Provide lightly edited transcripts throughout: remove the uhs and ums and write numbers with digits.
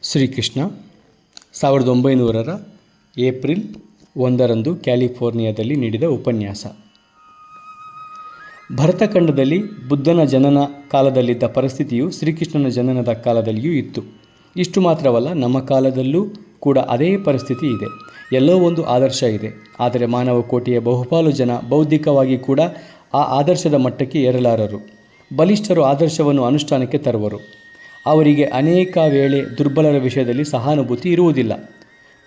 Shrikrishna 1900 April 1 ಕ್ಯಾಲಿಫೋರ್ನಿಯಾದಲ್ಲಿ ನೀಡಿದ ಉಪನ್ಯಾಸ. ಭರತಖಂಡದಲ್ಲಿ ಬುದ್ಧನ ಜನನ ಕಾಲದಲ್ಲಿದ್ದ ಪರಿಸ್ಥಿತಿಯು ಶ್ರೀಕೃಷ್ಣನ ಜನನದ ಕಾಲದಲ್ಲಿಯೂ ಇತ್ತು. ಇಷ್ಟು ಮಾತ್ರವಲ್ಲ, ನಮ್ಮ ಕಾಲದಲ್ಲೂ ಕೂಡ ಅದೇ ಪರಿಸ್ಥಿತಿ ಇದೆ. ಎಲ್ಲೋ ಒಂದು ಆದರ್ಶ ಇದೆ, ಆದರೆ ಮಾನವ ಕೋಟಿಯ ಬಹುಪಾಲು ಜನ ಬೌದ್ಧಿಕವಾಗಿ ಕೂಡ ಆ ಆದರ್ಶದ ಮಟ್ಟಕ್ಕೆ ಏರಲಾರರು. ಬಲಿಷ್ಠರು ಆದರ್ಶವನ್ನು ಅನುಷ್ಠಾನಕ್ಕೆ ತರುವರು. ಅವರಿಗೆ ಅನೇಕ ವೇಳೆ ದುರ್ಬಲರ ವಿಷಯದಲ್ಲಿ ಸಹಾನುಭೂತಿ ಇರುವುದಿಲ್ಲ.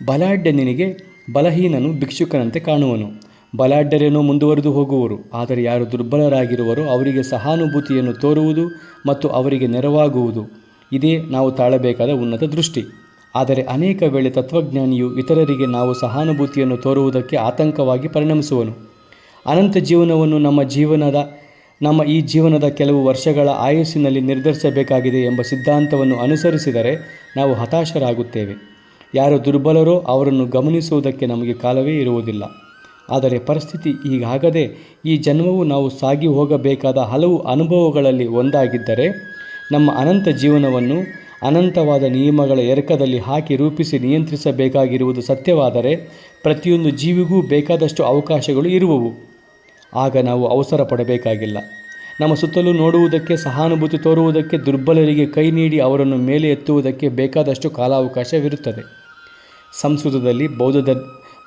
ಬಲಾಢ್ಯನಿಗೆ ಬಲಹೀನನು ಭಿಕ್ಷುಕನಂತೆ ಕಾಣುವನು. ಬಲಾಢ್ಯರೇನೋ ಮುಂದುವರೆದು ಹೋಗುವರು, ಆದರೆ ಯಾರು ದುರ್ಬಲರಾಗಿರುವರೋ ಅವರಿಗೆ ಸಹಾನುಭೂತಿಯನ್ನು ತೋರುವುದು ಮತ್ತು ಅವರಿಗೆ ನೆರವಾಗುವುದು, ಇದೇ ನಾವು ತಾಳಬೇಕಾದ ಉನ್ನತ ದೃಷ್ಟಿ. ಆದರೆ ಅನೇಕ ವೇಳೆ ತತ್ವಜ್ಞಾನಿಯು ಇತರರಿಗೆ ನಾವು ಸಹಾನುಭೂತಿಯನ್ನು ತೋರುವುದಕ್ಕೆ ಆತಂಕವಾಗಿ ಪರಿಣಮಿಸುವನು. ಅನಂತ ಜೀವನವನ್ನು ನಮ್ಮ ಈ ಜೀವನದ ಕೆಲವು ವರ್ಷಗಳ ಆಯುಸ್ಸಿನಲ್ಲಿ ನಿರ್ಧರಿಸಬೇಕಾಗಿದೆ ಎಂಬ ಸಿದ್ಧಾಂತವನ್ನು ಅನುಸರಿಸಿದರೆ ನಾವು ಹತಾಶರಾಗುತ್ತೇವೆ. ಯಾರು ದುರ್ಬಲರೋ ಅವರನ್ನು ಗಮನಿಸುವುದಕ್ಕೆ ನಮಗೆ ಕಾಲವೇ ಇರುವುದಿಲ್ಲ. ಆದರೆ ಪರಿಸ್ಥಿತಿ ಹೀಗಾಗದೆ ಈ ಜನ್ಮವು ನಾವು ಸಾಗಿ ಹೋಗಬೇಕಾದ ಹಲವು ಅನುಭವಗಳಲ್ಲಿ ಒಂದಾಗಿದ್ದರೆ, ನಮ್ಮ ಅನಂತ ಜೀವನವನ್ನು ಅನಂತವಾದ ನಿಯಮಗಳ ಎರಕದಲ್ಲಿ ಹಾಕಿ ರೂಪಿಸಿ ನಿಯಂತ್ರಿಸಬೇಕಾಗಿರುವುದು ಸತ್ಯವಾದರೆ, ಪ್ರತಿಯೊಂದು ಜೀವಿಗೂ ಬೇಕಾದಷ್ಟು ಅವಕಾಶಗಳು ಇರುವವು. ಆಗ ನಾವು ಅವಸರ ಪಡಬೇಕಾಗಿಲ್ಲ. ನಮ್ಮ ಸುತ್ತಲೂ ನೋಡುವುದಕ್ಕೆ, ಸಹಾನುಭೂತಿ ತೋರುವುದಕ್ಕೆ, ದುರ್ಬಲರಿಗೆ ಕೈ ನೀಡಿ ಅವರನ್ನು ಮೇಲೆ ಎತ್ತುವುದಕ್ಕೆ ಬೇಕಾದಷ್ಟು ಕಾಲಾವಕಾಶವಿರುತ್ತದೆ. ಸಂಸ್ಕೃತದಲ್ಲಿ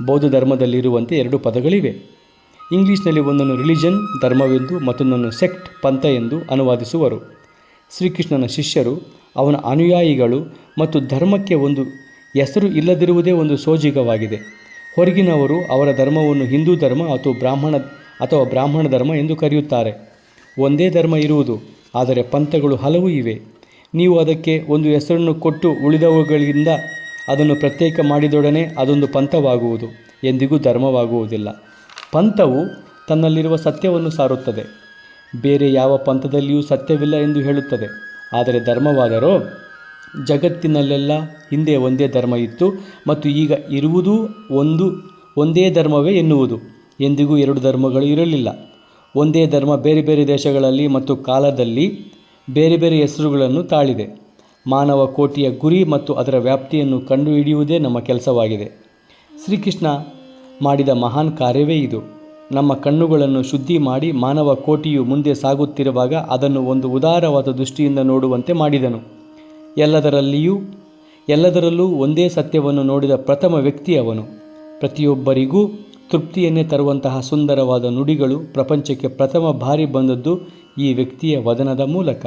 ಬೌದ್ಧ ಧರ್ಮದಲ್ಲಿರುವಂತೆ 2 ಪದಗಳಿವೆ. ಇಂಗ್ಲೀಷ್ನಲ್ಲಿ ಒಂದನ್ನು ರಿಲಿಜನ್ ಧರ್ಮವೆಂದು, ಮತ್ತೊಂದನ್ನು ಸೆಕ್ಟ್ ಪಂಥ ಎಂದು ಅನುವಾದಿಸುವರು. ಶ್ರೀಕೃಷ್ಣನ ಶಿಷ್ಯರು, ಅವನ ಅನುಯಾಯಿಗಳು ಮತ್ತು ಧರ್ಮಕ್ಕೆ ಒಂದು ಹೆಸರು ಇಲ್ಲದಿರುವುದೇ ಒಂದು ಸೋಜಿಗವಾಗಿದೆ. ಹೊರಗಿನವರು ಅವರ ಧರ್ಮವನ್ನು ಹಿಂದೂ ಧರ್ಮ ಅಥವಾ ಬ್ರಾಹ್ಮಣ ಧರ್ಮ ಎಂದು ಕರೆಯುತ್ತಾರೆ. ಒಂದೇ ಧರ್ಮ ಇರುವುದು, ಆದರೆ ಪಂಥಗಳು ಹಲವು ಇವೆ. ನೀವು ಅದಕ್ಕೆ ಒಂದು ಹೆಸರನ್ನು ಕೊಟ್ಟು ಉಳಿದವುಗಳಿಂದ ಅದನ್ನು ಪ್ರತ್ಯೇಕ ಮಾಡಿದೊಡನೆ ಅದೊಂದು ಪಂಥವಾಗುವುದು, ಎಂದಿಗೂ ಧರ್ಮವಾಗುವುದಿಲ್ಲ. ಪಂಥವು ತನ್ನಲ್ಲಿರುವ ಸತ್ಯವನ್ನು ಸಾರುತ್ತದೆ, ಬೇರೆ ಯಾವ ಪಂಥದಲ್ಲಿಯೂ ಸತ್ಯವಿಲ್ಲ ಎಂದು ಹೇಳುತ್ತದೆ. ಆದರೆ ಧರ್ಮವಾದರೋ, ಜಗತ್ತಿನಲ್ಲೆಲ್ಲ ಹಿಂದೆ ಒಂದೇ ಧರ್ಮ ಇತ್ತು ಮತ್ತು ಈಗ ಇರುವುದೂ ಒಂದೇ ಧರ್ಮವೇ ಎನ್ನುವುದು. ಎಂದಿಗೂ 2 ಧರ್ಮಗಳು ಇರಲಿಲ್ಲ. ಒಂದೇ ಧರ್ಮ ಬೇರೆ ಬೇರೆ ದೇಶಗಳಲ್ಲಿ ಮತ್ತು ಕಾಲದಲ್ಲಿ ಬೇರೆ ಬೇರೆ ಹೆಸರುಗಳನ್ನು ತಾಳಿದೆ. ಮಾನವ ಕೋಟಿಯ ಗುರಿ ಮತ್ತು ಅದರ ವ್ಯಾಪ್ತಿಯನ್ನು ಕಂಡುಹಿಡಿಯುವುದೇ ನಮ್ಮ ಕೆಲಸವಾಗಿದೆ. ಶ್ರೀಕೃಷ್ಣ ಮಾಡಿದ ಮಹಾನ್ ಕಾರ್ಯವೇ ಇದು. ನಮ್ಮ ಕಣ್ಣುಗಳನ್ನು ಶುದ್ಧಿ ಮಾಡಿ ಮಾನವ ಕೋಟಿಯು ಮುಂದೆ ಸಾಗುತ್ತಿರುವಾಗ ಅದನ್ನು ಒಂದು ಉದಾರವಾದ ದೃಷ್ಟಿಯಿಂದ ನೋಡುವಂತೆ ಮಾಡಿದನು. ಎಲ್ಲದರಲ್ಲೂ ಒಂದೇ ಸತ್ಯವನ್ನು ನೋಡಿದ ಪ್ರಥಮ ವ್ಯಕ್ತಿ ಅವನು. ಪ್ರತಿಯೊಬ್ಬರಿಗೂ ತೃಪ್ತಿಯನ್ನೇ ತರುವಂತಹ ಸುಂದರವಾದ ನುಡಿಗಳು ಪ್ರಪಂಚಕ್ಕೆ ಪ್ರಥಮ ಬಾರಿ ಬಂದದ್ದು ಈ ವ್ಯಕ್ತಿಯ ವದನದ ಮೂಲಕ.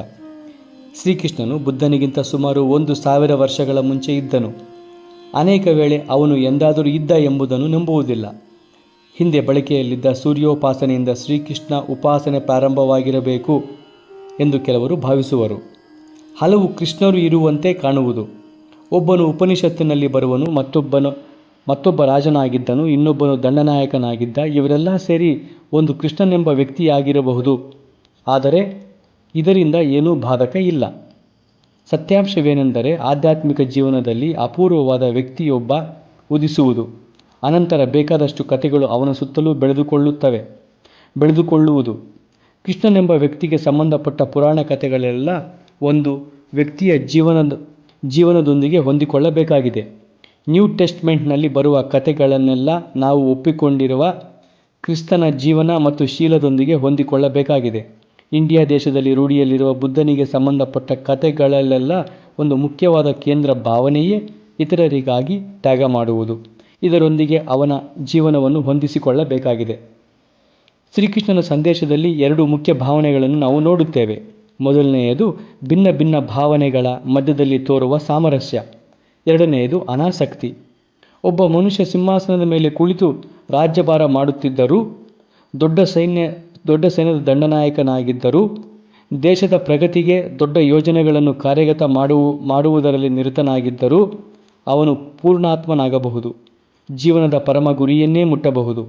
ಶ್ರೀಕೃಷ್ಣನು ಬುದ್ಧನಿಗಿಂತ ಸುಮಾರು 1000 ವರ್ಷಗಳ ಮುಂಚೆ ಇದ್ದನು. ಅನೇಕ ವೇಳೆ ಅವನು ಎಂದಾದರೂ ಇದ್ದ ಎಂಬುದನ್ನು ನಂಬುವುದಿಲ್ಲ. ಹಿಂದೆ ಬಳಕೆಯಲ್ಲಿದ್ದ ಸೂರ್ಯೋಪಾಸನೆಯಿಂದ ಶ್ರೀಕೃಷ್ಣ ಉಪಾಸನೆ ಪ್ರಾರಂಭವಾಗಿರಬೇಕು ಎಂದು ಕೆಲವರು ಭಾವಿಸುವರು. ಹಲವು ಕೃಷ್ಣರು ಇರುವಂತೆ ಕಾಣುವುದು. ಒಬ್ಬನು ಉಪನಿಷತ್ತಿನಲ್ಲಿ ಬರುವನು, ಮತ್ತೊಬ್ಬ ರಾಜನಾಗಿದ್ದನು, ಇನ್ನೊಬ್ಬನು ದಂಡನಾಯಕನಾಗಿದ್ದ. ಇವರೆಲ್ಲ ಸೇರಿ ಒಂದು ಕೃಷ್ಣನೆಂಬ ವ್ಯಕ್ತಿಯಾಗಿರಬಹುದು. ಆದರೆ ಇದರಿಂದ ಏನೂ ಬಾಧಕ ಇಲ್ಲ. ಸತ್ಯಾಂಶವೇನೆಂದರೆ, ಆಧ್ಯಾತ್ಮಿಕ ಜೀವನದಲ್ಲಿ ಅಪೂರ್ವವಾದ ವ್ಯಕ್ತಿಯೊಬ್ಬ ಉದಿಸುವುದು, ಅನಂತರ ಬೇಕಾದಷ್ಟು ಕಥೆಗಳು ಅವನ ಸುತ್ತಲೂ ಬೆಳೆದುಕೊಳ್ಳುವುದು. ಕೃಷ್ಣನೆಂಬ ವ್ಯಕ್ತಿಗೆ ಸಂಬಂಧಪಟ್ಟ ಪುರಾಣ ಕಥೆಗಳೆಲ್ಲ ಒಂದು ವ್ಯಕ್ತಿಯ ಜೀವನದೊಂದಿಗೆ ಹೊಂದಿಕೊಳ್ಳಬೇಕಾಗಿದೆ. ನ್ಯೂ ಟೆಸ್ಟ್ಮೆಂಟ್ನಲ್ಲಿ ಬರುವ ಕಥೆಗಳನ್ನೆಲ್ಲ ನಾವು ಒಪ್ಪಿಕೊಂಡಿರುವ ಕ್ರಿಸ್ತನ ಜೀವನ ಮತ್ತು ಶೀಲದೊಂದಿಗೆ ಹೊಂದಿಕೊಳ್ಳಬೇಕಾಗಿದೆ. ಇಂಡಿಯಾ ದೇಶದಲ್ಲಿ ರೂಢಿಯಲ್ಲಿರುವ ಬುದ್ಧನಿಗೆ ಸಂಬಂಧಪಟ್ಟ ಕಥೆಗಳಲ್ಲೆಲ್ಲ ಒಂದು ಮುಖ್ಯವಾದ ಕೇಂದ್ರ ಭಾವನೆಯೇ ಇತರರಿಗಾಗಿ ತ್ಯಾಗ ಮಾಡುವುದು. ಇದರೊಂದಿಗೆ ಅವನ ಜೀವನವನ್ನು ಹೊಂದಿಸಿಕೊಳ್ಳಬೇಕಾಗಿದೆ. ಶ್ರೀಕೃಷ್ಣನ ಸಂದೇಶದಲ್ಲಿ 2 ಮುಖ್ಯ ಭಾವನೆಗಳನ್ನು ನಾವು ನೋಡುತ್ತೇವೆ. ಮೊದಲನೆಯದು ಭಿನ್ನ ಭಿನ್ನ ಭಾವನೆಗಳ ಮಧ್ಯದಲ್ಲಿ ತೋರುವ ಸಾಮರಸ್ಯ. ಎರಡನೆಯದು ಅನಾಸಕ್ತಿ. ಒಬ್ಬ ಮನುಷ್ಯ ಸಿಂಹಾಸನದ ಮೇಲೆ ಕುಳಿತು ರಾಜ್ಯಭಾರ ಮಾಡುತ್ತಿದ್ದರೂ, ದೊಡ್ಡ ಸೈನ್ಯದ ದಂಡನಾಯಕನಾಗಿದ್ದರೂ, ದೇಶದ ಪ್ರಗತಿಗೆ ದೊಡ್ಡ ಯೋಜನೆಗಳನ್ನು ಕಾರ್ಯಗತ ಮಾಡುವುದರಲ್ಲಿ ನಿರತನಾಗಿದ್ದರೂ ಅವನು ಪೂರ್ಣಾತ್ಮನಾಗಬಹುದು, ಜೀವನದ ಪರಮ ಗುರಿಯನ್ನೇ ಮುಟ್ಟಬಹುದು.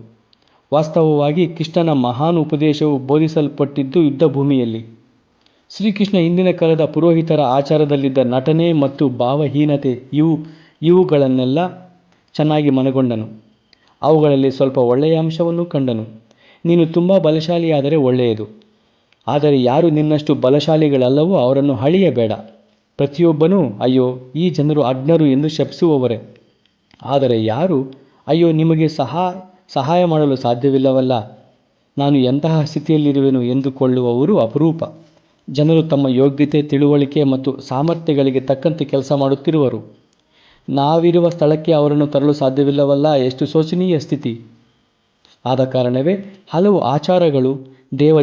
ವಾಸ್ತವವಾಗಿ ಕೃಷ್ಣನ ಮಹಾನ್ ಉಪದೇಶವು ಬೋಧಿಸಲ್ಪಟ್ಟಿದ್ದು ಯುದ್ಧಭೂಮಿಯಲ್ಲಿ. ಶ್ರೀಕೃಷ್ಣ ಹಿಂದಿನ ಕಾಲದ ಪುರೋಹಿತರ ಆಚಾರದಲ್ಲಿದ್ದ ನಟನೆ ಮತ್ತು ಭಾವಹೀನತೆ ಇವುಗಳನ್ನೆಲ್ಲ ಚೆನ್ನಾಗಿ ಮನಗೊಂಡನು. ಅವುಗಳಲ್ಲಿ ಸ್ವಲ್ಪ ಒಳ್ಳೆಯ ಅಂಶವನ್ನು ಕಂಡನು. ನೀನು ತುಂಬ ಬಲಶಾಲಿಯಾದರೆ ಒಳ್ಳೆಯದು, ಆದರೆ ಯಾರು ನಿನ್ನಷ್ಟು ಬಲಶಾಲಿಗಳಲ್ಲವೋ ಅವರನ್ನು ಹಳಿಯಬೇಡ. ಪ್ರತಿಯೊಬ್ಬನೂ ಅಯ್ಯೋ ಈ ಜನರು ಅಜ್ಞರು ಎಂದು ಶಪಿಸುವವರೇ. ಆದರೆ ಯಾರು ಅಯ್ಯೋ ನಿಮಗೆ ಸಹಾಯ ಮಾಡಲು ಸಾಧ್ಯವಿಲ್ಲವಲ್ಲ, ನಾನು ಎಂತಹ ಸ್ಥಿತಿಯಲ್ಲಿರುವೆನು ಎಂದುಕೊಳ್ಳುವವರು ಅಪರೂಪ. ಜನರು ತಮ್ಮ ಯೋಗ್ಯತೆ, ತಿಳುವಳಿಕೆ ಮತ್ತು ಸಾಮರ್ಥ್ಯಗಳಿಗೆ ತಕ್ಕಂತೆ ಕೆಲಸ ಮಾಡುತ್ತಿರುವರು. ನಾವಿರುವ ಸ್ಥಳಕ್ಕೆ ಅವರನ್ನು ತರಲು ಸಾಧ್ಯವಿಲ್ಲವಲ್ಲ, ಎಷ್ಟು ಶೋಚನೀಯ ಸ್ಥಿತಿ. ಆದ ಕಾರಣವೇ ಹಲವು ಆಚಾರಗಳು,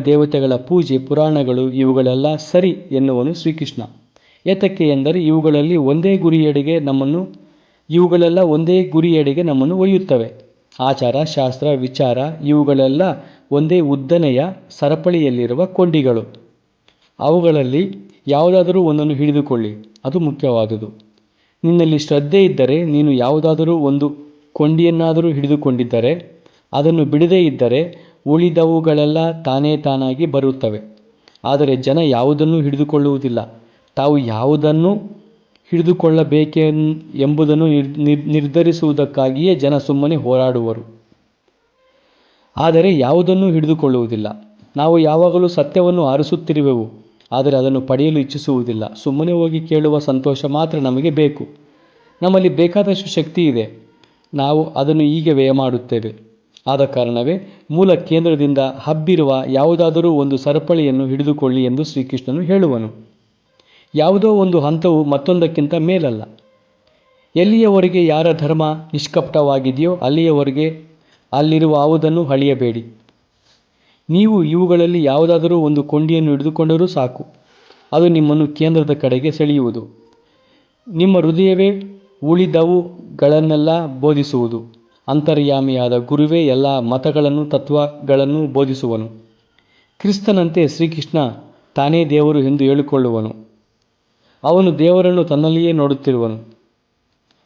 ದೇವತೆಗಳ ಪೂಜೆ, ಪುರಾಣಗಳು ಇವುಗಳೆಲ್ಲ ಸರಿ ಎನ್ನುವನು ಶ್ರೀಕೃಷ್ಣ. ಏತಕ್ಕೆ ಎಂದರೆ ಇವುಗಳೆಲ್ಲ ಒಂದೇ ಗುರಿಯೆಡೆಗೆ ನಮ್ಮನ್ನು ಒಯ್ಯುತ್ತವೆ. ಆಚಾರ, ಶಾಸ್ತ್ರ, ವಿಚಾರ ಇವುಗಳೆಲ್ಲ ಒಂದೇ ಉದ್ದನೆಯ ಸರಪಳಿಯಲ್ಲಿರುವ ಕೊಂಡಿಗಳು. ಅವುಗಳಲ್ಲಿ ಯಾವುದಾದರೂ ಒಂದನ್ನು ಹಿಡಿದುಕೊಳ್ಳಿ, ಅದು ಮುಖ್ಯವಾದುದು. ನಿನ್ನಲ್ಲಿ ಶ್ರದ್ಧೆ ಇದ್ದರೆ ನೀನು ಯಾವುದಾದರೂ ಒಂದು ಕೊಂಡಿಯನ್ನಾದರೂ ಹಿಡಿದುಕೊಂಡಿದ್ದರೆ, ಅದನ್ನು ಬಿಡದೇ ಇದ್ದರೆ ಉಳಿದವುಗಳೆಲ್ಲ ತಾನಾಗಿ ಬರುತ್ತವೆ. ಆದರೆ ಜನ ಯಾವುದನ್ನೂ ಹಿಡಿದುಕೊಳ್ಳುವುದಿಲ್ಲ. ತಾವು ಯಾವುದನ್ನು ಹಿಡಿದುಕೊಳ್ಳಬೇಕೆಂಬುದನ್ನು ನಿರ್ಧರಿಸುವುದಕ್ಕಾಗಿಯೇ ಜನ ಸುಮ್ಮನೆ ಹೋರಾಡುವರು, ಆದರೆ ಯಾವುದನ್ನೂ ಹಿಡಿದುಕೊಳ್ಳುವುದಿಲ್ಲ. ನಾವು ಯಾವಾಗಲೂ ಸತ್ಯವನ್ನು ಆರಿಸುತ್ತಿರುವೆವು, ಆದರೆ ಅದನ್ನು ಪಡೆಯಲು ಇಚ್ಛಿಸುವುದಿಲ್ಲ. ಸುಮ್ಮನೆ ಹೋಗಿ ಕೇಳುವ ಸಂತೋಷ ಮಾತ್ರ ನಮಗೆ ಬೇಕು. ನಮ್ಮಲ್ಲಿ ಬೇಕಾದಷ್ಟು ಶಕ್ತಿ ಇದೆ, ನಾವು ಅದನ್ನು ಹೀಗೆ ವ್ಯಯ ಮಾಡುತ್ತೇವೆ. ಆದ ಕಾರಣವೇ ಮೂಲ ಕೇಂದ್ರದಿಂದ ಹಬ್ಬಿರುವ ಯಾವುದಾದರೂ ಒಂದು ಸರಪಳಿಯನ್ನು ಹಿಡಿದುಕೊಳ್ಳಿ ಎಂದು ಶ್ರೀಕೃಷ್ಣನು ಹೇಳುವನು. ಯಾವುದೋ ಒಂದು ಹಂತವು ಮತ್ತೊಂದಕ್ಕಿಂತ ಮೇಲಲ್ಲ. ಎಲ್ಲಿಯವರೆಗೆ ಯಾರ ಧರ್ಮ ನಿಷ್ಕಪಟವಾಗಿದೆಯೋ ಅಲ್ಲಿಯವರೆಗೆ ಅಲ್ಲಿರುವ ಯಾವುದನ್ನು ಅಳಿಯಬೇಡಿ. ನೀವು ಇವುಗಳಲ್ಲಿ ಯಾವುದಾದರೂ ಒಂದು ಕೊಂಡಿಯನ್ನು ಹಿಡಿದುಕೊಂಡರೂ ಸಾಕು, ಅದು ನಿಮ್ಮನ್ನು ಕೇಂದ್ರದ ಕಡೆಗೆ ಸೆಳೆಯುವುದು. ನಿಮ್ಮ ಹೃದಯವೇ ಉಳಿದವುಗಳನ್ನೆಲ್ಲ ಬೋಧಿಸುವುದು. ಅಂತರ್ಯಾಮಿಯಾದ ಗುರುವೇ ಎಲ್ಲ ಮತಗಳನ್ನು, ತತ್ವಗಳನ್ನು ಬೋಧಿಸುವನು. ಕ್ರಿಸ್ತನಂತೆ ಶ್ರೀಕೃಷ್ಣ ತಾನೇ ದೇವರು ಎಂದು ಹೇಳಿಕೊಳ್ಳುವನು. ಅವನು ದೇವರನ್ನು ತನ್ನಲ್ಲಿಯೇ ನೋಡುತ್ತಿರುವನು.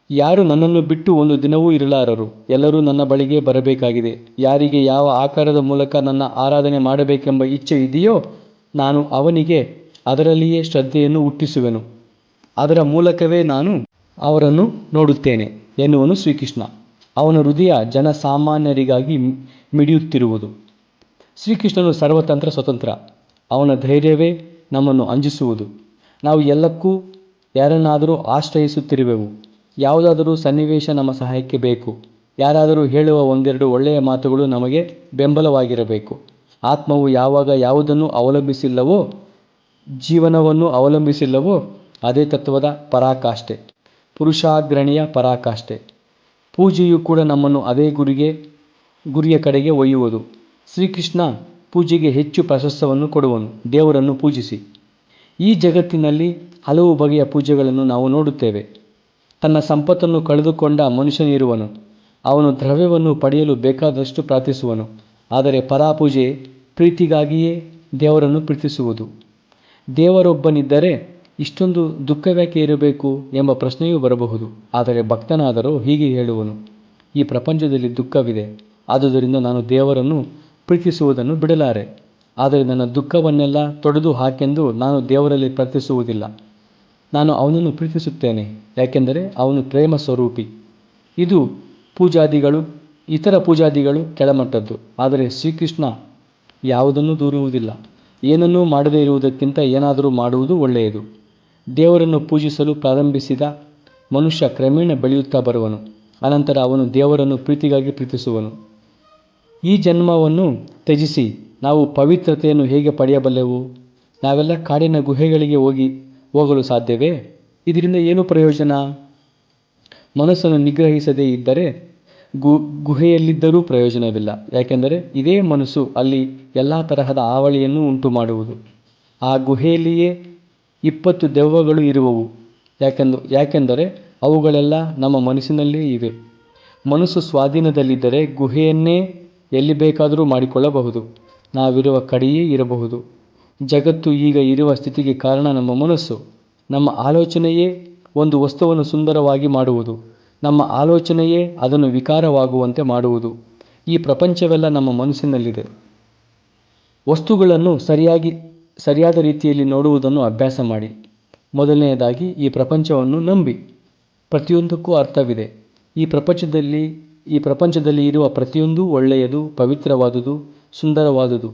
ಯಾರು ನನ್ನನ್ನು ಬಿಟ್ಟು ಒಂದು ದಿನವೂ ಇರಲಾರರು, ಎಲ್ಲರೂ ನನ್ನ ಬಳಿಗೆ ಬರಬೇಕಾಗಿದೆ. ಯಾರಿಗೆ ಯಾವ ಆಕಾರದ ಮೂಲಕ ನನ್ನ ಆರಾಧನೆ ಮಾಡಬೇಕೆಂಬ ಇಚ್ಛೆ ಇದೆಯೋ ನಾನು ಅವನಿಗೆ ಅದರಲ್ಲಿಯೇ ಶ್ರದ್ಧೆಯನ್ನು ಹುಟ್ಟಿಸುವೆನು. ಅದರ ಮೂಲಕವೇ ನಾನು ಅವರನ್ನು ನೋಡುತ್ತೇನೆ ಎನ್ನುವನು ಶ್ರೀಕೃಷ್ಣ. ಅವನ ಹೃದಯ ಜನಸಾಮಾನ್ಯರಿಗಾಗಿ ಮಿಡಿಯುತ್ತಿರುವುದು. ಶ್ರೀಕೃಷ್ಣನು ಸರ್ವತಂತ್ರ ಸ್ವತಂತ್ರ. ಅವನ ಧೈರ್ಯವೇ ನಮ್ಮನ್ನು ಅಂಜಿಸುವುದು. ನಾವು ಎಲ್ಲಕ್ಕೂ ಯಾರನ್ನಾದರೂ ಆಶ್ರಯಿಸುತ್ತಿರುವೆವು. ಯಾವುದಾದರೂ ಸನ್ನಿವೇಶ ನಮ್ಮ ಸಹಾಯಕ್ಕೆ ಬೇಕು. ಯಾರಾದರೂ ಹೇಳುವ ಒಂದೆರಡು ಒಳ್ಳೆಯ ಮಾತುಗಳು ನಮಗೆ ಬೆಂಬಲವಾಗಿರಬೇಕು. ಆತ್ಮವು ಯಾವಾಗ ಯಾವುದನ್ನು ಅವಲಂಬಿಸಿಲ್ಲವೋ, ಜೀವನವನ್ನು ಅವಲಂಬಿಸಿಲ್ಲವೋ, ಅದೇ ತತ್ವದ ಪರಾಕಾಷ್ಠೆ, ಪುರುಷಾಗ್ರಣೆಯ ಪರಾಕಾಷ್ಠೆ. ಪೂಜೆಯು ಕೂಡ ನಮ್ಮನ್ನು ಅದೇ ಗುರಿಯ ಕಡೆಗೆ ಒಯ್ಯುವುದು. ಶ್ರೀಕೃಷ್ಣ ಪೂಜೆಗೆ ಹೆಚ್ಚು ಪ್ರಾಶಸ್ತ್ಯವನ್ನು ಕೊಡುವನು. ದೇವರನ್ನು ಪೂಜಿಸಿ. ಈ ಜಗತ್ತಿನಲ್ಲಿ ಹಲವು ಬಗೆಯ ಪೂಜೆಗಳನ್ನು ನಾವು ನೋಡುತ್ತೇವೆ. ತನ್ನ ಸಂಪತ್ತನ್ನು ಕಳೆದುಕೊಂಡ ಮನುಷ್ಯನಿರುವನು. ಅವನು ದ್ರವ್ಯವನ್ನು ಪಡೆಯಲು ಬೇಕಾದಷ್ಟು ಪ್ರಾರ್ಥಿಸುವನು. ಆದರೆ ಪರಾಪೂಜೆ ಪ್ರೀತಿಗಾಗಿಯೇ ದೇವರನ್ನು ಪ್ರೀತಿಸುವುದು. ದೇವರೊಬ್ಬನಿದ್ದರೆ ಇಷ್ಟೊಂದು ದುಃಖವ್ಯಾಕೆ ಇರಬೇಕು ಎಂಬ ಪ್ರಶ್ನೆಯೂ ಬರಬಹುದು. ಆದರೆ ಭಕ್ತನಾದರೂ ಹೀಗೆ ಹೇಳುವನು, ಈ ಪ್ರಪಂಚದಲ್ಲಿ ದುಃಖವಿದೆ, ಆದುದರಿಂದ ನಾನು ದೇವರನ್ನು ಪ್ರೀತಿಸುವುದನ್ನು ಬಿಡಲಾರೆ. ಆದರೆ ನನ್ನ ದುಃಖವನ್ನೆಲ್ಲ ತೊಡೆದು ಹಾಕೆಂದು ನಾನು ದೇವರಲ್ಲಿ ಪ್ರಾರ್ಥಿಸುವುದಿಲ್ಲ. ನಾನು ಅವನನ್ನು ಪ್ರೀತಿಸುತ್ತೇನೆ, ಯಾಕೆಂದರೆ ಅವನು ಪ್ರೇಮ ಸ್ವರೂಪಿ. ಇತರ ಪೂಜಾದಿಗಳು ಕೆಳಮಟ್ಟದ್ದು. ಆದರೆ ಶ್ರೀಕೃಷ್ಣ ಯಾವುದನ್ನೂ ದೂರುವುದಿಲ್ಲ. ಏನನ್ನೂ ಮಾಡದೇ ಇರುವುದಕ್ಕಿಂತ ಏನಾದರೂ ಮಾಡುವುದು ಒಳ್ಳೆಯದು. ದೇವರನ್ನು ಪೂಜಿಸಲು ಪ್ರಾರಂಭಿಸಿದ ಮನುಷ್ಯ ಕ್ರಮೇಣ ಬೆಳೆಯುತ್ತಾ ಬರುವನು. ಅನಂತರ ಅವನು ದೇವರನ್ನು ಪ್ರೀತಿಗಾಗಿ ಪ್ರೀತಿಸುವನು. ಈ ಜನ್ಮವನ್ನು ತ್ಯಜಿಸಿ ನಾವು ಪವಿತ್ರತೆಯನ್ನು ಹೇಗೆ ಪಡೆಯಬಲ್ಲೆವು? ನಾವೆಲ್ಲ ಕಾಡಿನ ಗುಹೆಗಳಿಗೆ ಹೋಗಲು ಸಾಧ್ಯವೇ? ಇದರಿಂದ ಏನು ಪ್ರಯೋಜನ? ಮನಸ್ಸನ್ನು ನಿಗ್ರಹಿಸದೇ ಇದ್ದರೆ ಗುಹೆಯಲ್ಲಿದ್ದರೂ ಪ್ರಯೋಜನವಿಲ್ಲ. ಯಾಕೆಂದರೆ ಇದೇ ಮನಸ್ಸು ಅಲ್ಲಿ ಎಲ್ಲ ತರಹದ ಹಾವಳಿಯನ್ನು ಉಂಟು ಮಾಡುವುದು. ಆ ಗುಹೆಯಲ್ಲಿಯೇ 20 ದೆವ್ವಗಳು ಇರುವವು. ಯಾಕೆಂದರೆ ಅವುಗಳೆಲ್ಲ ನಮ್ಮ ಮನಸ್ಸಿನಲ್ಲೇ ಇವೆ. ಮನಸ್ಸು ಸ್ವಾಧೀನದಲ್ಲಿದ್ದರೆ ಗುಹೆಯನ್ನೇ ಎಲ್ಲಿ ಬೇಕಾದರೂ ಮಾಡಿಕೊಳ್ಳಬಹುದು. ನಾವಿರುವ ಕಡೆಯೇ ಇರಬಹುದು. ಜಗತ್ತು ಈಗ ಇರುವ ಸ್ಥಿತಿಗೆ ಕಾರಣ ನಮ್ಮ ಮನಸ್ಸು. ನಮ್ಮ ಆಲೋಚನೆಯೇ ಒಂದು ವಸ್ತುವನ್ನು ಸುಂದರವಾಗಿ ಮಾಡುವುದು. ನಮ್ಮ ಆಲೋಚನೆಯೇ ಅದನ್ನು ವಿಕಾರವಾಗುವಂತೆ ಮಾಡುವುದು. ಈ ಪ್ರಪಂಚವೆಲ್ಲ ನಮ್ಮ ಮನಸ್ಸಿನಲ್ಲಿದೆ. ವಸ್ತುಗಳನ್ನು ಸರಿಯಾದ ರೀತಿಯಲ್ಲಿ ನೋಡುವುದನ್ನು ಅಭ್ಯಾಸ ಮಾಡಿ. ಮೊದಲನೆಯದಾಗಿ ಈ ಪ್ರಪಂಚವನ್ನು ನಂಬಿ. ಪ್ರತಿಯೊಂದಕ್ಕೂ ಅರ್ಥವಿದೆ. ಈ ಪ್ರಪಂಚದಲ್ಲಿ ಇರುವ ಪ್ರತಿಯೊಂದೂ ಒಳ್ಳೆಯದು, ಪವಿತ್ರವಾದುದು, ಸುಂದರವಾದುದು.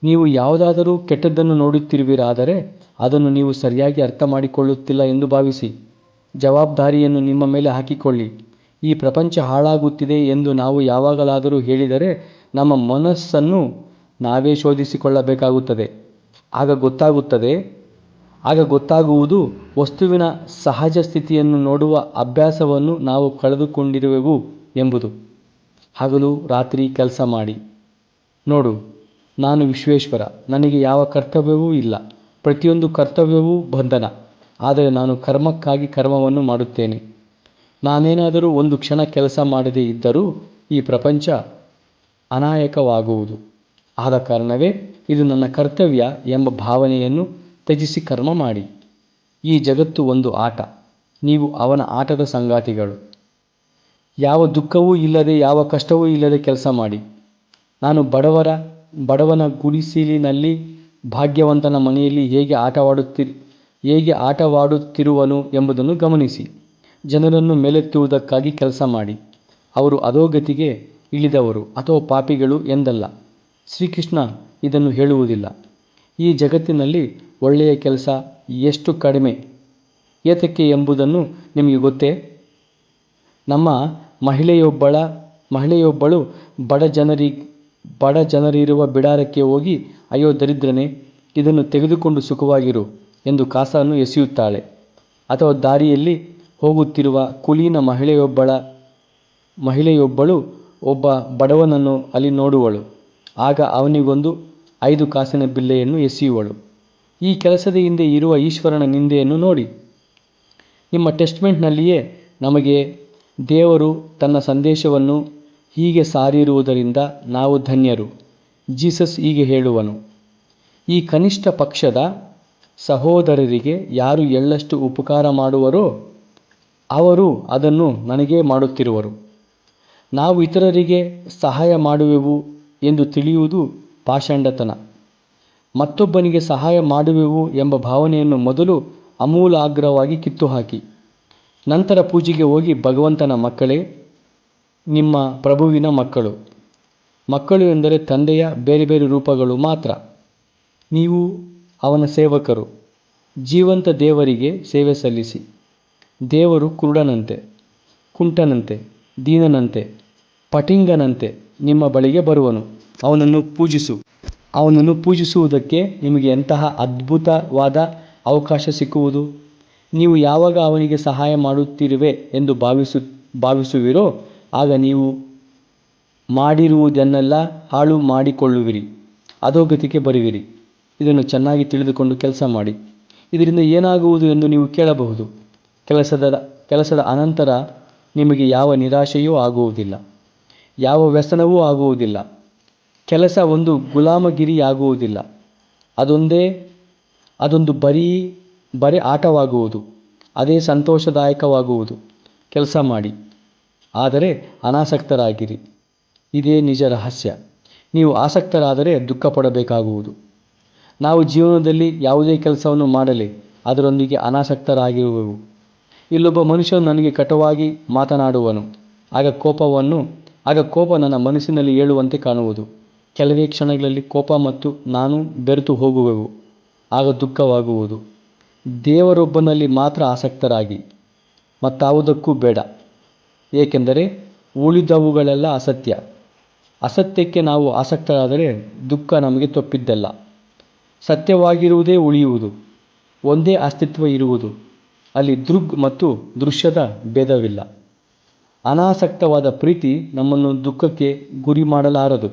ನೀವು ಯಾವುದಾದರೂ ಕೆಟ್ಟದ್ದನ್ನು ನೋಡುತ್ತಿರುವಿರಾದರೆ ಅದನ್ನು ನೀವು ಸರಿಯಾಗಿ ಅರ್ಥ ಮಾಡಿಕೊಳ್ಳುತ್ತಿಲ್ಲ ಎಂದು ಭಾವಿಸಿ. ಜವಾಬ್ದಾರಿಯನ್ನು ನಿಮ್ಮ ಮೇಲೆ ಹಾಕಿಕೊಳ್ಳಿ. ಈ ಪ್ರಪಂಚ ಹಾಳಾಗುತ್ತಿದೆ ಎಂದು ನಾವು ಯಾವಾಗಲಾದರೂ ಹೇಳಿದರೆ ನಮ್ಮ ಮನಸ್ಸನ್ನು ನಾವೇ ಶೋಧಿಸಿಕೊಳ್ಳಬೇಕಾಗುತ್ತದೆ. ಆಗ ಗೊತ್ತಾಗುವುದು ವಸ್ತುವಿನ ಸಹಜ ಸ್ಥಿತಿಯನ್ನು ನೋಡುವ ಅಭ್ಯಾಸವನ್ನು ನಾವು ಕಳೆದುಕೊಂಡಿರುವೆವು ಎಂಬುದು. ಹಗಲು ರಾತ್ರಿ ಕೆಲಸ ಮಾಡಿ ನೋಡು, ನಾನು ವಿಶ್ವೇಶ್ವರ, ನನಗೆ ಯಾವ ಕರ್ತವ್ಯವೂ ಇಲ್ಲ. ಪ್ರತಿಯೊಂದು ಕರ್ತವ್ಯವೂ ಬಂಧನ. ಆದರೆ ನಾನು ಕರ್ಮಕ್ಕಾಗಿ ಕರ್ಮವನ್ನು ಮಾಡುತ್ತೇನೆ. ನಾನೇನಾದರೂ ಒಂದು ಕ್ಷಣ ಕೆಲಸ ಮಾಡದೇ ಇದ್ದರೂ ಈ ಪ್ರಪಂಚ ಅನಾಯಕವಾಗುವುದು. ಆದ ಕಾರಣವೇ ಇದು ನನ್ನ ಕರ್ತವ್ಯ ಎಂಬ ಭಾವನೆಯನ್ನು ತ್ಯಜಿಸಿ ಕರ್ಮ ಮಾಡಿ. ಈ ಜಗತ್ತು ಒಂದು ಆಟ, ನೀವು ಅವನ ಆಟದ ಸಂಗಾತಿಗಳು. ಯಾವ ದುಃಖವೂ ಇಲ್ಲದೆ, ಯಾವ ಕಷ್ಟವೂ ಇಲ್ಲದೆ ಕೆಲಸ ಮಾಡಿ. ನಾನು ಬಡವನ ಗುಡಿಸಲಿನಲ್ಲಿ ಭಾಗ್ಯವಂತನ ಮನೆಯಲ್ಲಿ ಹೇಗೆ ಆಟವಾಡುತ್ತಿರುವನು ಎಂಬುದನ್ನು ಗಮನಿಸಿ. ಜನರನ್ನು ಮೇಲೆತ್ತುವುದಕ್ಕಾಗಿ ಕೆಲಸ ಮಾಡಿ. ಅವರು ಅಧೋಗತಿಗೆ ಇಳಿದವರು ಅಥವಾ ಪಾಪಿಗಳು ಎಂದಲ್ಲ. ಶ್ರೀಕೃಷ್ಣ ಇದನ್ನು ಹೇಳುವುದಿಲ್ಲ. ಈ ಜಗತ್ತಿನಲ್ಲಿ ಒಳ್ಳೆಯ ಕೆಲಸ ಎಷ್ಟು ಕಡಿಮೆ, ಏತಕ್ಕೆ ಎಂಬುದನ್ನು ನಿಮಗೆ ಗೊತ್ತೇ? ನಮ್ಮ ಮಹಿಳೆಯೊಬ್ಬಳು ಬಡ ಜನರಿರುವ ಬಿಡಾರಕ್ಕೆ ಹೋಗಿ, ಅಯ್ಯೋ ದರಿದ್ರನೇ, ಇದನ್ನು ತೆಗೆದುಕೊಂಡು ಸುಖವಾಗಿರು ಎಂದು ಕಾಸನ್ನು ಎಸೆಯುತ್ತಾಳೆ. ಅಥವಾ ದಾರಿಯಲ್ಲಿ ಹೋಗುತ್ತಿರುವ ಕುಲೀನ ಮಹಿಳೆಯೊಬ್ಬಳು ಒಬ್ಬ ಬಡವನನ್ನು ಅಲ್ಲಿ ನೋಡುವಳು. ಆಗ ಅವನಿಗೊಂದು 5 ಕಾಸಿನ ಬಿಲ್ಲೆಯನ್ನು ಎಸೆಯುವಳು. ಈ ಕೆಲಸದ ಹಿಂದೆ ಇರುವ ಈಶ್ವರನ ನಿಂದೆಯನ್ನು ನೋಡಿ. ನಿಮ್ಮ ಟೆಸ್ಟ್ಮೆಂಟ್ನಲ್ಲಿಯೇ ನಮಗೆ ದೇವರು ತನ್ನ ಸಂದೇಶವನ್ನು ಹೀಗೆ ಸಾರಿರುವುದರಿಂದ ನಾವು ಧನ್ಯರು. ಜೀಸಸ್ ಹೀಗೆ ಹೇಳುವನು, ಈ ಕನಿಷ್ಠ ಪಕ್ಷದ ಸಹೋದರರಿಗೆ ಯಾರು ಎಳ್ಳಷ್ಟು ಉಪಕಾರ ಮಾಡುವರೋ ಅವರು ಅದನ್ನು ನನಗೇ ಮಾಡುತ್ತಿರುವರು. ನಾವು ಇತರರಿಗೆ ಸಹಾಯ ಮಾಡುವೆವು ಎಂದು ತಿಳಿಯುವುದು ಪಾಷಂಡತನ. ಮತ್ತೊಬ್ಬನಿಗೆ ಸಹಾಯ ಮಾಡುವೆವು ಎಂಬ ಭಾವನೆಯನ್ನು ಮೊದಲು ಆಮೂಲಾಗ್ರವಾಗಿ ಕಿತ್ತುಹಾಕಿ, ನಂತರ ಪೂಜೆಗೆ ಹೋಗಿ, ಭಗವಂತನ ಮಕ್ಕಳೇ, ನಿಮ್ಮ ಪ್ರಭುವಿನ ಮಕ್ಕಳು ಎಂದರೆ ತಂದೆಯ ಬೇರೆ ಬೇರೆ ರೂಪಗಳು ಮಾತ್ರ. ನೀವು ಅವನ ಸೇವಕರು. ಜೀವಂತ ದೇವರಿಗೆ ಸೇವೆ ಸಲ್ಲಿಸಿ. ದೇವರು ಕುರುಡನಂತೆ, ಕುಂಟನಂತೆ, ದೀನನಂತೆ, ಪಟಿಂಗನಂತೆ ನಿಮ್ಮ ಬಳಿಗೆ ಬರುವನು. ಅವನನ್ನು ಪೂಜಿಸುವುದಕ್ಕೆ ನಿಮಗೆ ಎಂತಹ ಅದ್ಭುತವಾದ ಅವಕಾಶ ಸಿಕ್ಕುವುದು. ನೀವು ಯಾವಾಗ ಅವನಿಗೆ ಸಹಾಯ ಮಾಡುತ್ತಿರುವೆ ಎಂದು ಭಾವಿಸುವಿರೋ ಆಗ ನೀವು ಮಾಡಿರುವುದನ್ನೆಲ್ಲ ಹಾಳು ಮಾಡಿಕೊಳ್ಳುವಿರಿ, ಅಧೋಗತಿಗೆ ಬರುವಿರಿ. ಇದನ್ನು ಚೆನ್ನಾಗಿ ತಿಳಿದುಕೊಂಡು ಕೆಲಸ ಮಾಡಿ. ಇದರಿಂದ ಏನಾಗುವುದು ಎಂದು ನೀವು ಕೇಳಬಹುದು. ಕೆಲಸದ ಅನಂತರ ನಿಮಗೆ ಯಾವ ನಿರಾಶೆಯೂ ಆಗುವುದಿಲ್ಲ, ಯಾವ ವ್ಯಸನವೂ ಆಗುವುದಿಲ್ಲ. ಕೆಲಸ ಒಂದು ಗುಲಾಮಗಿರಿಯಾಗುವುದಿಲ್ಲ. ಅದೊಂದು ಬರೀ ಆಟವಾಗುವುದು. ಅದೇ ಸಂತೋಷದಾಯಕವಾಗುವುದು. ಕೆಲಸ ಮಾಡಿ, ಆದರೆ ಅನಾಸಕ್ತರಾಗಿರಿ. ಇದೇ ನಿಜ ರಹಸ್ಯ. ನೀವು ಆಸಕ್ತರಾದರೆ ದುಃಖ ಪಡಬೇಕಾಗುವುದು. ನಾವು ಜೀವನದಲ್ಲಿ ಯಾವುದೇ ಕೆಲಸವನ್ನು ಮಾಡಲಿ ಅದರೊಂದಿಗೆ ಅನಾಸಕ್ತರಾಗಿರುವೆವು. ಇಲ್ಲೊಬ್ಬ ಮನುಷ್ಯನು ನನಗೆ ಕಟುವಾಗಿ ಮಾತನಾಡುವನು. ಆಗ ಕೋಪ ನನ್ನ ಮನಸ್ಸಿನಲ್ಲಿ ಏಳುವಂತೆ ಕಾಣುವುದು. ಕೆಲವೇ ಕ್ಷಣಗಳಲ್ಲಿ ಕೋಪ ಮತ್ತು ನಾನು ಬೆರೆತು ಹೋಗುವೆವು. ಆಗ ದುಃಖವಾಗುವುದು. ದೇವರೊಬ್ಬನಲ್ಲಿ ಮಾತ್ರ ಆಸಕ್ತರಾಗಿ, ಮತ್ತಾವುದಕ್ಕೂ ಬೇಡ. ಏಕೆಂದರೆ ಉಳಿದವುಗಳೆಲ್ಲ ಅಸತ್ಯ. ಅಸತ್ಯಕ್ಕೆ ನಾವು ಆಸಕ್ತರಾದರೆ ದುಃಖ ನಮಗೆ ತಪ್ಪಿದ್ದಲ್ಲ. ಸತ್ಯವಾಗಿರುವುದೇ ಉಳಿಯುವುದು. ಒಂದೇ ಅಸ್ತಿತ್ವ ಇರುವುದು. ಅಲ್ಲಿ ದೃಗ್ ಮತ್ತು ದೃಶ್ಯದ ಭೇದವಿಲ್ಲ. ಅನಾಸಕ್ತವಾದ ಪ್ರೀತಿ ನಮ್ಮನ್ನು ದುಃಖಕ್ಕೆ ಗುರಿ ಮಾಡಲಾರದು.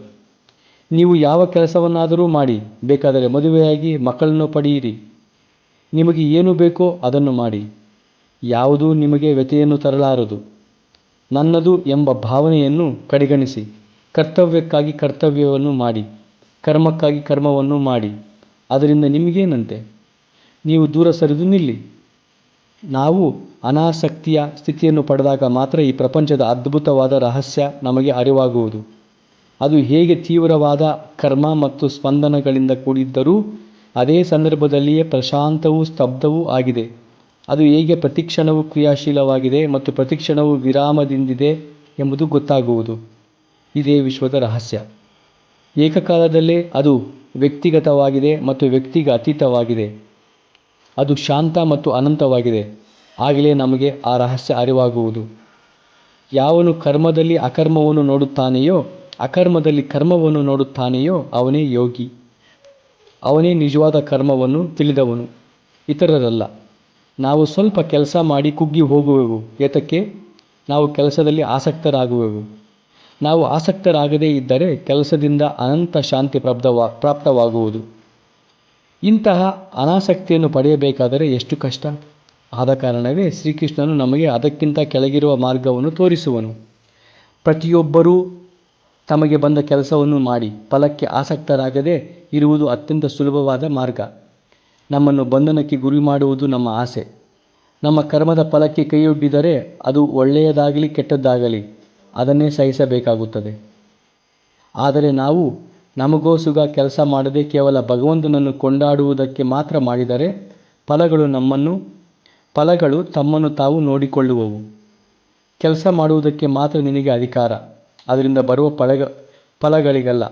ನೀವು ಯಾವ ಕೆಲಸವನ್ನಾದರೂ ಮಾಡಿ, ಬೇಕಾದರೆ ಮದುವೆಯಾಗಿ ಮಕ್ಕಳನ್ನು ಪಡೆಯಿರಿ. ನಿಮಗೆ ಏನು ಬೇಕೋ ಅದನ್ನು ಮಾಡಿ. ಯಾವುದೂ ನಿಮಗೆ ವ್ಯಥೆಯನ್ನು ತರಲಾರದು. ನನ್ನದು ಎಂಬ ಭಾವನೆಯನ್ನು ಕಡೆಗಣಿಸಿ. ಕರ್ತವ್ಯಕ್ಕಾಗಿ ಕರ್ತವ್ಯವನ್ನು ಮಾಡಿ, ಕರ್ಮಕ್ಕಾಗಿ ಕರ್ಮವನ್ನು ಮಾಡಿ. ಅದರಿಂದ ನಿಮಗೇನಂತೆ? ನೀವು ದೂರ ಸರಿದು ನಿಲ್ಲಿ. ನಾವು ಅನಾಸಕ್ತಿಯ ಸ್ಥಿತಿಯನ್ನು ಪಡೆದಾಗ ಮಾತ್ರ ಈ ಪ್ರಪಂಚದ ಅದ್ಭುತವಾದ ರಹಸ್ಯ ನಮಗೆ ಅರಿವಾಗುವುದು. ಅದು ಹೇಗೆ ತೀವ್ರವಾದ ಕರ್ಮ ಮತ್ತು ಸ್ಪಂದನಗಳಿಂದ ಕೂಡಿದ್ದರೂ ಅದೇ ಸಂದರ್ಭದಲ್ಲಿಯೇ ಪ್ರಶಾಂತವೂ ಸ್ತಬ್ಧವೂ ಆಗಿದೆ. ಅದು ಹೇಗೆ ಪ್ರತಿಕ್ಷಣವೂ ಕ್ರಿಯಾಶೀಲವಾಗಿದೆ ಮತ್ತು ಪ್ರತಿಕ್ಷಣವೂ ವಿರಾಮದಿಂದಿದೆ ಎಂಬುದು ಗೊತ್ತಾಗುವುದು. ಇದೇ ವಿಶ್ವದ ರಹಸ್ಯ. ಏಕಕಾಲದಲ್ಲೇ ಅದು ವ್ಯಕ್ತಿಗತವಾಗಿದೆ ಮತ್ತು ವ್ಯಕ್ತಿಗೆ ಅತೀತವಾಗಿದೆ. ಅದು ಶಾಂತ ಮತ್ತು ಅನಂತವಾಗಿದೆ. ಆಗಲೇ ನಮಗೆ ಆ ರಹಸ್ಯ ಅರಿವಾಗುವುದು. ಯಾವನು ಕರ್ಮದಲ್ಲಿ ಅಕರ್ಮವನ್ನು ನೋಡುತ್ತಾನೆಯೋ, ಅಕರ್ಮದಲ್ಲಿ ಕರ್ಮವನ್ನು ನೋಡುತ್ತಾನೆಯೋ ಅವನೇ ಯೋಗಿ. ಅವನೇ ನಿಜವಾದ ಕರ್ಮವನ್ನು ತಿಳಿದವನು, ಇತರರಲ್ಲ. ನಾವು ಸ್ವಲ್ಪ ಕೆಲಸ ಮಾಡಿ ಕುಗ್ಗಿ ಹೋಗುವೆವು. ಏತಕ್ಕೆ? ನಾವು ಕೆಲಸದಲ್ಲಿ ಆಸಕ್ತರಾಗುವೆವು. ನಾವು ಆಸಕ್ತರಾಗದೇ ಇದ್ದರೆ ಕೆಲಸದಿಂದ ಅನಂತ ಶಾಂತಿ ಪ್ರಾಪ್ತವಾಗುವುದು. ಇಂತಹ ಅನಾಸಕ್ತಿಯನ್ನು ಪಡೆಯಬೇಕಾದರೆ ಎಷ್ಟು ಕಷ್ಟ. ಆದ ಕಾರಣವೇ ಶ್ರೀಕೃಷ್ಣನು ನಮಗೆ ಅದಕ್ಕಿಂತ ಕೆಳಗಿರುವ ಮಾರ್ಗವನ್ನು ತೋರಿಸುವನು. ಪ್ರತಿಯೊಬ್ಬರೂ ತಮಗೆ ಬಂದ ಕೆಲಸವನ್ನು ಮಾಡಿ ಫಲಕ್ಕೆ ಆಸಕ್ತರಾಗದೇ ಇರುವುದು ಅತ್ಯಂತ ಸುಲಭವಾದ ಮಾರ್ಗ. ನಮ್ಮನ್ನು ಬಂಧನಕ್ಕೆ ಗುರಿ ಮಾಡುವುದು ನಮ್ಮ ಆಸೆ. ನಮ್ಮ ಕರ್ಮದ ಫಲಕ್ಕೆ ಕೈಯೊಡ್ಡಿದರೆ ಅದು ಒಳ್ಳೆಯದಾಗಲಿ ಕೆಟ್ಟದ್ದಾಗಲಿ ಅದನ್ನೇ ಸಹಿಸಬೇಕಾಗುತ್ತದೆ. ಆದರೆ ನಾವು ನಮಗೋಸುಗ ಕೆಲಸ ಮಾಡದೆ ಕೇವಲ ಭಗವಂತನನ್ನು ಕೊಂಡಾಡುವುದಕ್ಕೆ ಮಾತ್ರ ಮಾಡಿದರೆ ಫಲಗಳು ತಮ್ಮನ್ನು ತಾವು ನೋಡಿಕೊಳ್ಳುವವು. ಕೆಲಸ ಮಾಡುವುದಕ್ಕೆ ಮಾತ್ರ ನಿನಗೆ ಅಧಿಕಾರ, ಅದರಿಂದ ಬರುವ ಫಲಗಳಿಗಲ್ಲ.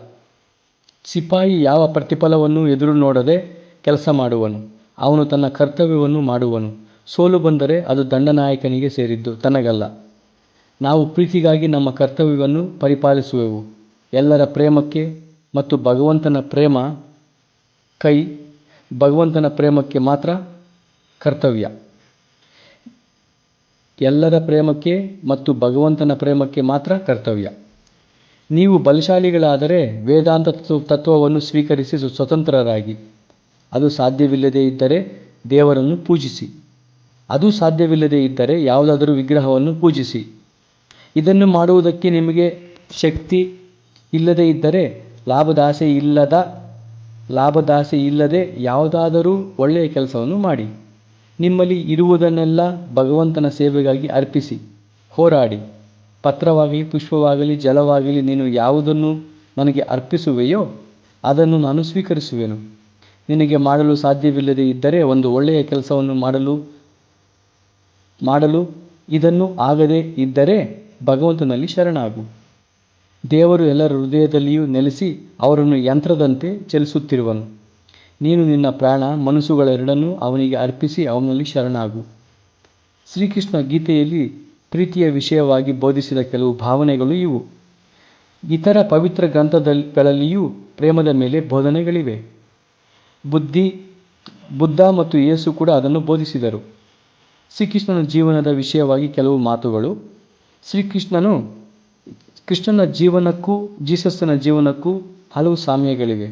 ಸಿಪಾಯಿ ಯಾವ ಪ್ರತಿಫಲವನ್ನು ಎದುರು ನೋಡದೆ ಕೆಲಸ ಮಾಡುವನು. ಅವನು ತನ್ನ ಕರ್ತವ್ಯವನ್ನು ಮಾಡುವನು. ಸೋಲು ಬಂದರೆ ಅದು ದಂಡನಾಯಕನಿಗೆ ಸೇರಿದ್ದು, ತನಗಲ್ಲ. ನಾವು ಪ್ರೀತಿಗಾಗಿ ನಮ್ಮ ಕರ್ತವ್ಯವನ್ನು ಪರಿಪಾಲಿಸುವೆವು. ಎಲ್ಲರ ಪ್ರೇಮಕ್ಕೆ ಮತ್ತು ಭಗವಂತನ ಪ್ರೇಮಕ್ಕೆ ಮಾತ್ರ ಕರ್ತವ್ಯ. ಎಲ್ಲರ ಪ್ರೇಮಕ್ಕೆ ಮತ್ತು ಭಗವಂತನ ಪ್ರೇಮಕ್ಕೆ ಮಾತ್ರ ಕರ್ತವ್ಯ. ನೀವು ಬಲಶಾಲಿಗಳಾದರೆ ವೇದಾಂತ ತತ್ವವನ್ನು ಸ್ವೀಕರಿಸಿ ಸ್ವತಂತ್ರರಾಗಿ. ಅದು ಸಾಧ್ಯವಿಲ್ಲದೇ ಇದ್ದರೆ ದೇವರನ್ನು ಪೂಜಿಸಿ. ಅದು ಸಾಧ್ಯವಿಲ್ಲದೇ ಇದ್ದರೆ ಯಾವುದಾದರೂ ವಿಗ್ರಹವನ್ನು ಪೂಜಿಸಿ. ಇದನ್ನು ಮಾಡುವುದಕ್ಕೆ ನಿಮಗೆ ಶಕ್ತಿ ಇಲ್ಲದೇ ಇದ್ದರೆ ಲಾಭದಾಸೆ ಇಲ್ಲದೆ ಯಾವುದಾದರೂ ಒಳ್ಳೆಯ ಕೆಲಸವನ್ನು ಮಾಡಿ. ನಿಮ್ಮಲ್ಲಿ ಇರುವುದನ್ನೆಲ್ಲ ಭಗವಂತನ ಸೇವೆಗಾಗಿ ಅರ್ಪಿಸಿ. ಹೋರಾಡಿ. ಪತ್ರವಾಗಲಿ, ಪುಷ್ಪವಾಗಲಿ, ಜಲವಾಗಲಿ, ನೀನು ಯಾವುದನ್ನು ನನಗೆ ಅರ್ಪಿಸುವೆಯೋ ಅದನ್ನು ನಾನು ಸ್ವೀಕರಿಸುವೆನು. ನಿನಗೆ ಮಾಡಲು ಸಾಧ್ಯವಿಲ್ಲದೇ ಇದ್ದರೆ ಒಂದು ಒಳ್ಳೆಯ ಕೆಲಸವನ್ನು ಮಾಡಲು ಇದನ್ನು ಆಗದೇ ಇದ್ದರೆ ಭಗವಂತನಲ್ಲಿ ಶರಣಾಗು. ದೇವರು ಎಲ್ಲರ ಹೃದಯದಲ್ಲಿಯೂ ನೆಲೆಸಿ ಅವರನ್ನು ಯಂತ್ರದಂತೆ ಚಲಿಸುತ್ತಿರುವನು. ನೀನು ನಿನ್ನ ಪ್ರಾಣ ಮನಸ್ಸುಗಳೆರಡನ್ನೂ ಅವನಿಗೆ ಅರ್ಪಿಸಿ ಅವನಲ್ಲಿ ಶರಣಾಗು. ಶ್ರೀಕೃಷ್ಣ ಗೀತೆಯಲ್ಲಿ ಪ್ರೀತಿಯ ವಿಷಯವಾಗಿ ಬೋಧಿಸಿದ ಕೆಲವು ಭಾವನೆಗಳು ಇವು. ಇತರ ಪವಿತ್ರ ಗ್ರಂಥಗಳಲ್ಲಿಯೂ ಪ್ರೇಮದ ಮೇಲೆ ಬೋಧನೆಗಳಿವೆ. ಬುದ್ಧ ಮತ್ತು ಯೇಸು ಕೂಡ ಅದನ್ನು ಬೋಧಿಸಿದರು. ಶ್ರೀಕೃಷ್ಣನ ಜೀವನದ ವಿಷಯವಾಗಿ ಕೆಲವು ಮಾತುಗಳು. ಕೃಷ್ಣನ ಜೀವನಕ್ಕೂ ಜೀಸಸ್ನ ಜೀವನಕ್ಕೂ ಹಲವು ಸಾಮ್ಯಗಳಿವೆ.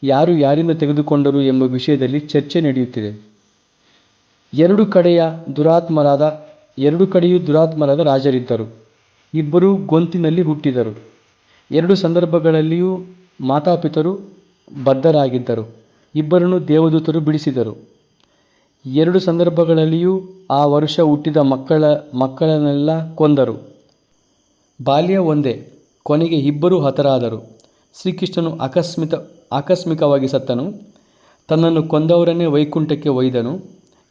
ಯಾರು ಯಾರಿಂದ ತೆಗೆದುಕೊಂಡರು ಎಂಬ ವಿಷಯದಲ್ಲಿ ಚರ್ಚೆ ನಡೆಯುತ್ತಿದೆ. ಎರಡು ಕಡೆಯೂ ದುರಾತ್ಮರಾದ ರಾಜರಿದ್ದರು. ಇಬ್ಬರೂ ಗೊಂತಿನಲ್ಲಿ ಹುಟ್ಟಿದರು. ಎರಡು ಸಂದರ್ಭಗಳಲ್ಲಿಯೂ ಮಾತಾಪಿತರು ಬದ್ಧರಾಗಿದ್ದರು. ಇಬ್ಬರನ್ನು ದೇವದೂತರು ಬಿಡಿಸಿದರು. ಎರಡು ಸಂದರ್ಭಗಳಲ್ಲಿಯೂ ಆ ವರುಷ ಹುಟ್ಟಿದ ಮಕ್ಕಳನ್ನೆಲ್ಲ ಕೊಂದರು. ಬಾಲ್ಯ ಒಂದೇ, ಕೊನೆಗೆ ಇಬ್ಬರೂ ಹತರಾದರು. ಶ್ರೀಕೃಷ್ಣನು ಆಕಸ್ಮಿಕವಾಗಿ ಸತ್ತನು. ತನ್ನನ್ನು ಕೊಂದವರನ್ನೇ ವೈಕುಂಠಕ್ಕೆ ಒಯ್ದನು.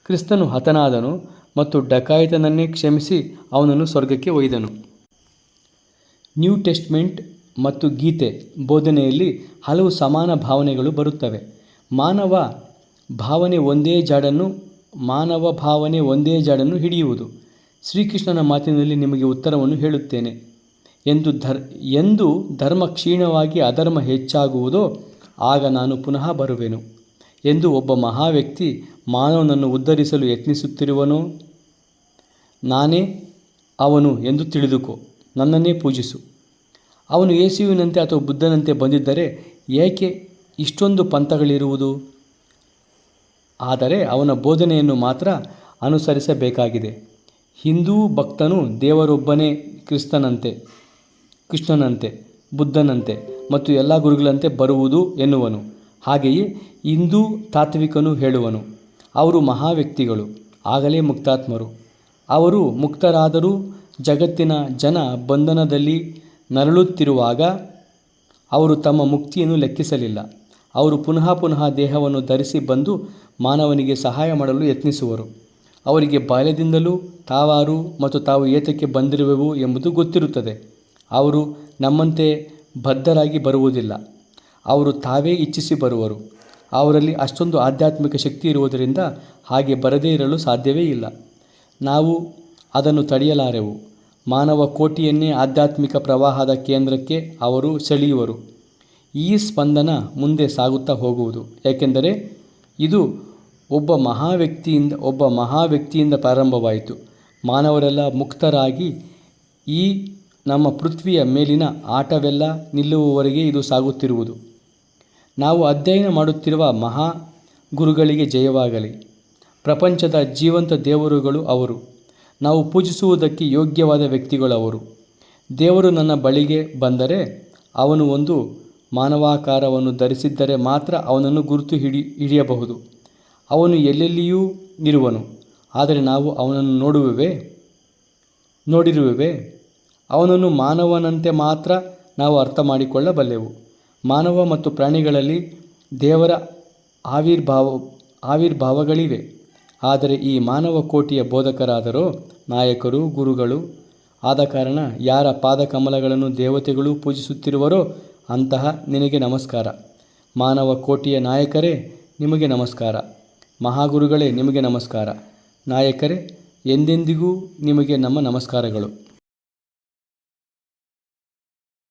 ಕ್ರಿಸ್ತನು ಹತನಾದನು ಮತ್ತು ಡಕಾಯಿತನನ್ನೇ ಕ್ಷಮಿಸಿ ಅವನನ್ನು ಸ್ವರ್ಗಕ್ಕೆ ಒಯ್ದನು. ನ್ಯೂ ಟೆಸ್ಟ್ಮೆಂಟ್ ಮತ್ತು ಗೀತೆ ಬೋಧನೆಯಲ್ಲಿ ಹಲವು ಸಮಾನ ಭಾವನೆಗಳು ಬರುತ್ತವೆ. ಮಾನವ ಭಾವನೆ ಒಂದೇ ಜಾಡನ್ನು ಹಿಡಿಯುವುದು. ಶ್ರೀಕೃಷ್ಣನ ಮಾತಿನಲ್ಲಿ ನಿಮಗೆ ಉತ್ತರವನ್ನು ಹೇಳುತ್ತೇನೆ. ಎಂದು ಧರ್ಮ ಕ್ಷೀಣವಾಗಿ ಅಧರ್ಮ ಹೆಚ್ಚಾಗುವುದೋ ಆಗ ನಾನು ಪುನಃ ಬರುವೆನು. ಎಂದು ಒಬ್ಬ ಮಹಾವ್ಯಕ್ತಿ ಮಾನವನನ್ನು ಉದ್ಧರಿಸಲು ಯತ್ನಿಸುತ್ತಿರುವನೋ ನಾನೇ ಅವನು ಎಂದು ತಿಳಿದುಕೋ. ನನ್ನನ್ನೇ ಪೂಜಿಸು. ಅವನು ಯೇಸುವಿನಂತೆ ಅಥವಾ ಬುದ್ಧನಂತೆ ಬಂದಿದ್ದರೆ ಏಕೆ ಇಷ್ಟೊಂದು ಪಂಥಗಳಿರುವುದು? ಆದರೆ ಅವನ ಬೋಧನೆಯನ್ನು ಮಾತ್ರ ಅನುಸರಿಸಬೇಕಾಗಿದೆ. ಹಿಂದೂ ಭಕ್ತನು ದೇವರೊಬ್ಬನೇ ಕೃಷ್ಣನಂತೆ, ಬುದ್ಧನಂತೆ ಮತ್ತು ಎಲ್ಲ ಗುರುಗಳಂತೆ ಬರುವುದು ಎನ್ನುವನು. ಹಾಗೆಯೇ ಹಿಂದೂ ತಾತ್ವಿಕನು ಹೇಳುವನು, ಅವರು ಮಹಾವ್ಯಕ್ತಿಗಳು, ಆಗಲೇ ಮುಕ್ತಾತ್ಮರು. ಅವರು ಮುಕ್ತರಾದರೂ ಜಗತ್ತಿನ ಜನ ಬಂಧನದಲ್ಲಿ ನರಳುತ್ತಿರುವಾಗ ಅವರು ತಮ್ಮ ಮುಕ್ತಿಯನ್ನು ಲೆಕ್ಕಿಸಲಿಲ್ಲ. ಅವರು ಪುನಃ ದೇಹವನ್ನು ಧರಿಸಿ ಬಂದು ಮಾನವನಿಗೆ ಸಹಾಯ ಮಾಡಲು ಯತ್ನಿಸುವರು. ಅವರಿಗೆ ಬಾಲ್ಯದಿಂದಲೂ ತಾವಾರು ಮತ್ತು ತಾವು ಏತಕ್ಕೆ ಬಂದಿರುವೆವು ಎಂಬುದು ಗೊತ್ತಿರುತ್ತದೆ. ಅವರು ನಮ್ಮಂತೆ ಬದ್ಧರಾಗಿ ಬರುವುದಿಲ್ಲ. ಅವರು ತಾವೇ ಇಚ್ಛಿಸಿ ಬರುವರು. ಅವರಲ್ಲಿ ಅಷ್ಟೊಂದು ಆಧ್ಯಾತ್ಮಿಕ ಶಕ್ತಿ ಇರುವುದರಿಂದ ಹಾಗೆ ಬರದೇ ಇರಲು ಸಾಧ್ಯವೇ ಇಲ್ಲ. ನಾವು ಅದನ್ನು ತಡೆಯಲಾರೆವು. ಮಾನವ ಕೋಟಿಯನ್ನೇ ಆಧ್ಯಾತ್ಮಿಕ ಪ್ರವಾಹದ ಕೇಂದ್ರಕ್ಕೆ ಅವರು ಸೆಳೆಯುವರು. ಈ ಸ್ಪಂದನ ಮುಂದೆ ಸಾಗುತ್ತಾ ಹೋಗುವುದು. ಏಕೆಂದರೆ ಇದು ಒಬ್ಬ ಮಹಾವ್ಯಕ್ತಿಯಿಂದ ಪ್ರಾರಂಭವಾಯಿತು. ಮಾನವರೆಲ್ಲ ಮುಕ್ತರಾಗಿ ಈ ನಮ್ಮ ಪೃಥ್ವಿಯ ಮೇಲಿನ ಆಟವೆಲ್ಲ ನಿಲ್ಲುವವರೆಗೆ ಇದು ಸಾಗುತ್ತಿರುವುದು. ನಾವು ಅಧ್ಯಯನ ಮಾಡುತ್ತಿರುವ ಮಹಾ ಗುರುಗಳಿಗೆ ಜಯವಾಗಲಿ. ಪ್ರಪಂಚದ ಜೀವಂತ ದೇವರುಗಳು ಅವರು. ನಾವು ಪೂಜಿಸುವುದಕ್ಕೆ ಯೋಗ್ಯವಾದ ವ್ಯಕ್ತಿಗಳು ಅವರು. ದೇವರು ನನ್ನ ಬಳಿಗೆ ಬಂದರೆ ಅವನು ಒಂದು ಮಾನವಾಕಾರವನ್ನು ಧರಿಸಿದ್ದರೆ ಮಾತ್ರ ಅವನನ್ನು ಗುರುತು ಹಿಡಿಯಬಹುದು. ಅವನು ಎಲ್ಲೆಲ್ಲಿಯೂ ಇರುವನು, ಆದರೆ ನಾವು ಅವನನ್ನು ನೋಡಿರುವೆವೇ? ಅವನನ್ನು ಮಾನವನಂತೆ ಮಾತ್ರ ನಾವು ಅರ್ಥ ಮಾಡಿಕೊಳ್ಳಬಲ್ಲೆವು. ಮಾನವ ಮತ್ತು ಪ್ರಾಣಿಗಳಲ್ಲಿ ದೇವರ ಆವಿರ್ಭಾವಗಳಿವೆ. ಆದರೆ ಈ ಮಾನವ ಕೋಟಿಯ ಬೋಧಕರಾದರೋ ನಾಯಕರು, ಗುರುಗಳು ಆದ ಕಾರಣ ಯಾರ ಪಾದಕಮಲಗಳನ್ನು ದೇವತೆಗಳು ಪೂಜಿಸುತ್ತಿರುವರೋ ಅಂತಹ ನಿನಗೆ ನಮಸ್ಕಾರ. ಮಾನವ ಕೋಟಿಯ ನಾಯಕರೇ ನಿಮಗೆ ನಮಸ್ಕಾರ. ಮಹಾಗುರುಗಳೇ ನಿಮಗೆ ನಮಸ್ಕಾರ. ನಾಯಕರೇ ಎಂದೆಂದಿಗೂ ನಿಮಗೆ ನಮ್ಮ ನಮಸ್ಕಾರಗಳು.